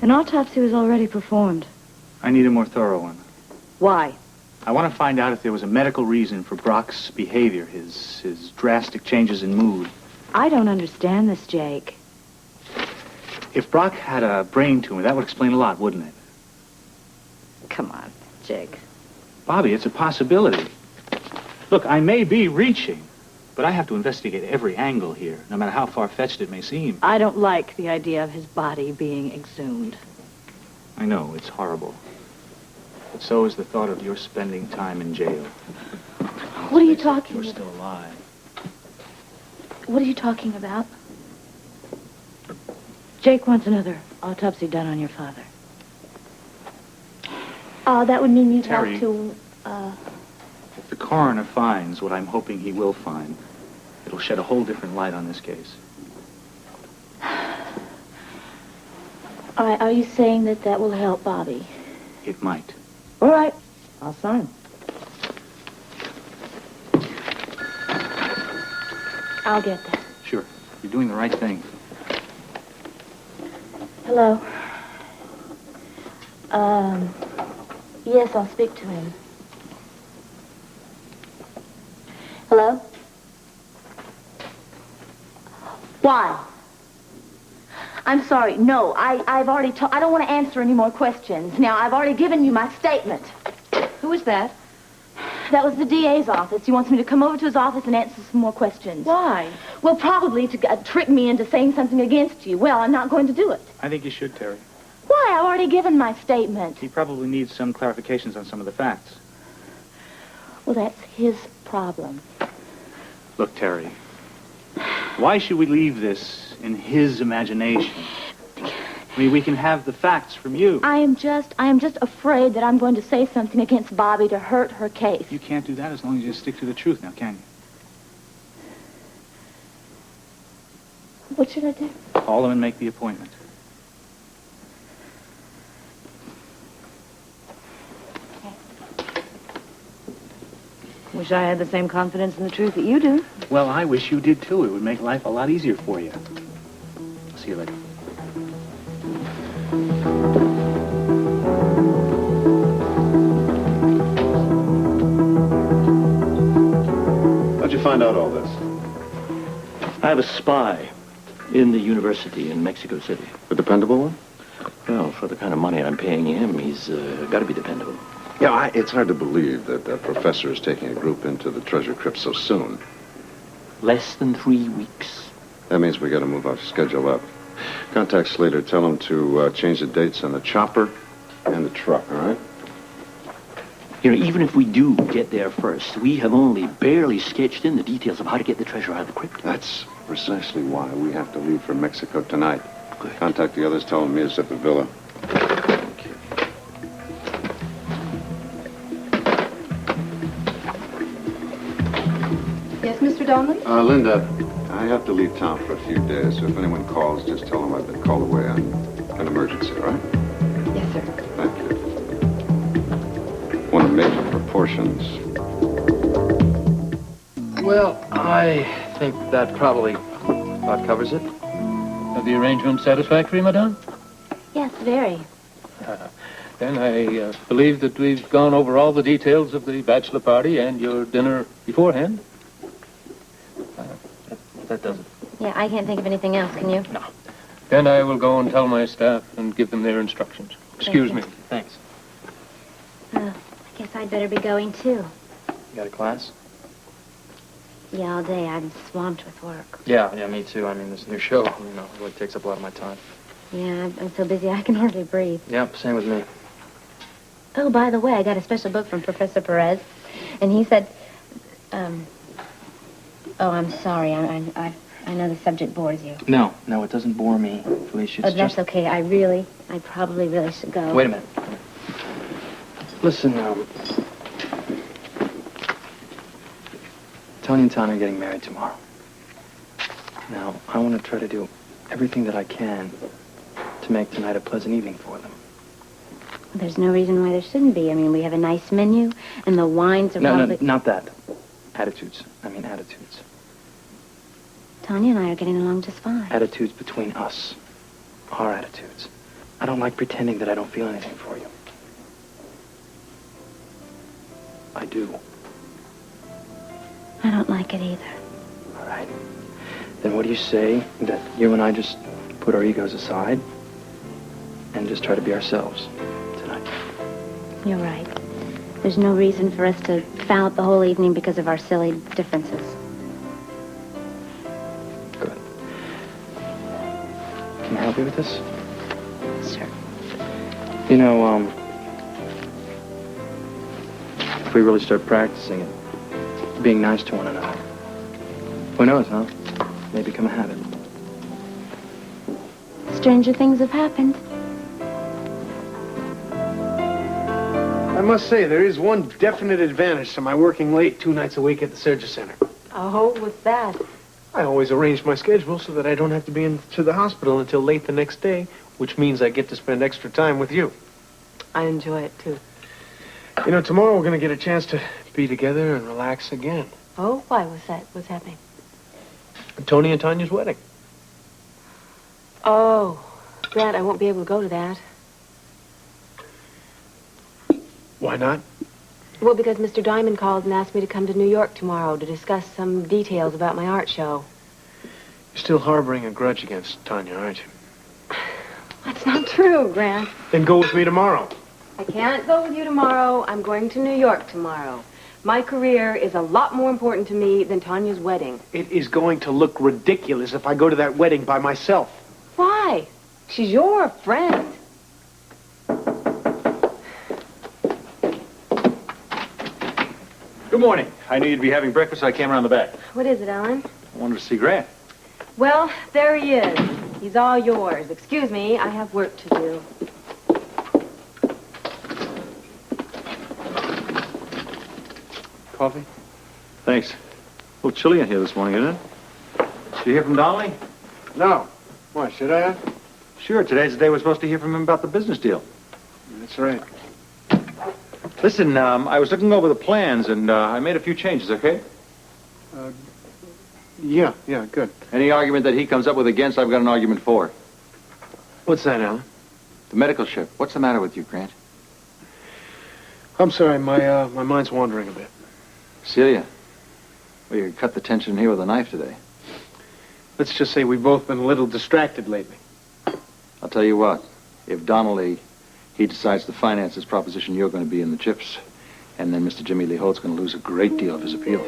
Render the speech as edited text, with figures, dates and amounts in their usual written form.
An autopsy was already performed. I need a more thorough one. Why? I want to find out if there was a medical reason for Brock's behavior, his drastic changes in mood. I don't understand this, Jake. If Brock had a brain tumor, that would explain a lot, wouldn't it? Come on, Jake. Bobby, it's a possibility. Look, I may be reaching, but I have to investigate every angle here, no matter how far-fetched it may seem. I don't like the idea of his body being exhumed. I know, it's horrible. But so is the thought of your spending time in jail. What are you talking about? about? You're still alive. What are you talking about? Jake wants another autopsy done on your father. That would mean you'd Terry, have to, If the coroner finds what I'm hoping he will find, it'll shed a whole different light on this case. Are you saying that that will help Bobby? It might. All right. I'll sign. I'll get that. Sure. You're doing the right thing. Hello. Yes, I'll speak to him. Hello? Why? I'm sorry. No, I've already told... I don't want to answer any more questions. Now, I've already given you my statement. Who was that? That was the DA's office. He wants me to come over to his office and answer some more questions. Why? Well, probably to trick me into saying something against you. Well, I'm not going to do it. I think you should, Terry. Why? I've already given my statement. He probably needs some clarifications on some of the facts. Well, that's his problem. Look, Terry, why should we leave this in his imagination? I mean, we can have the facts from you. I am just afraid that I'm going to say something against Bobby to hurt her case. You can't do that as long as you stick to the truth now, can you? What should I do? Call him and make the appointment. Wish I had the same confidence in the truth that you do. Well, I wish you did, too. It would make life a lot easier for you. I'll see you later. How'd you find out all this? I have a spy in the university in Mexico City. A dependable one? Well, for the kind of money I'm paying him, he's got to be dependable. Yeah, it's hard to believe that a professor is taking a group into the treasure crypt so soon. Less than 3 weeks. That means we got to move our schedule up. Contact Slater. Tell him to change the dates on the chopper and the truck, all right? You know, even if we do get there first, we have only barely sketched in the details of how to get the treasure out of the crypt. That's precisely why we have to leave for Mexico tonight. Good. Contact the others. Tell them to meet us at the villa. Yes, Mr. Donnelly? Linda, I have to leave town for a few days, so if anyone calls, just tell them I've been called away on an emergency, all right? Yes, sir. Thank you. One of major proportions. Well, I think that probably about covers it. Are the arrangements satisfactory, madame? Yes, very. Then I believe that we've gone over all the details of the bachelor party and your dinner beforehand. That does it. Yeah, I can't think of anything else, can you? No. Then I will go and tell my staff and give them their instructions. Excuse me. Thanks. I guess I'd better be going, too. You got a class? Yeah, all day. I'm swamped with work. Yeah, me too. I mean, this new show, it really takes up a lot of my time. Yeah, I'm so busy I can hardly breathe. Yep, same with me. Oh, by the way, I got a special book from Professor Perez, and he said, oh, I'm sorry. I know the subject bores you. No, it doesn't bore me, Felicia. Oh, that's okay. I probably really should go. Wait a minute. Listen, Tony and Tanya are getting married tomorrow. Now, I want to try to do everything that I can to make tonight a pleasant evening for them. There's no reason why there shouldn't be. I mean, we have a nice menu, and the wines are probably... No, not that. Attitudes. Attitudes. Tanya and I are getting along just fine. Attitudes between us. Our attitudes. I don't like pretending that I don't feel anything for you. I do. I don't like it either. All right. Then what do you say that you and I just put our egos aside and just try to be ourselves tonight? You're right. There's no reason for us to foul up the whole evening because of our silly differences. Good. Can I help you with this? Sure. You know, if we really start practicing it, being nice to one another, who knows, huh? May become a habit. Stranger things have happened. I must say, there is one definite advantage to my working late 2 nights a week at the Surgery Center. Oh, what's that? I always arrange my schedule so that I don't have to be into the hospital until late the next day, which means I get to spend extra time with you. I enjoy it, too. You know, tomorrow we're going to get a chance to be together and relax again. Oh, why was that? What's happening? Tony and Tanya's wedding. Oh, Grant, I won't be able to go to that. Why not? Well, because Mr. Diamond called and asked me to come to New York tomorrow to discuss some details about my art show. You're still harboring a grudge against Tanya, aren't you? That's not true, Grant. Then go with me tomorrow. I can't go with you tomorrow. I'm going to New York tomorrow. My career is a lot more important to me than Tanya's wedding. It is going to look ridiculous if I go to that wedding by myself. Why? She's your friend. Good morning. I knew you'd be having breakfast, so I came around the back. What is it, Alan? I wanted to see Grant. Well, there he is. He's all yours. Excuse me, I have work to do. Coffee? Thanks. A little chilly in here this morning, isn't it? Did you hear from Donnelly? No. Why, should I have? Sure. Today's the day we're supposed to hear from him about the business deal. That's right. Listen, I was looking over the plans, and I made a few changes, okay? Yeah, good. Any argument that he comes up with against, I've got an argument for. What's that, Alan? The medical ship. What's the matter with you, Grant? I'm sorry, my mind's wandering a bit. Celia. Well, you cut the tension here with a knife today. Let's just say we've both been a little distracted lately. I'll tell you what. If Donnelly, he decides to finance this proposition, you're going to be in the chips. And then Mr. Jimmy Lee Holt's going to lose a great deal of his appeal.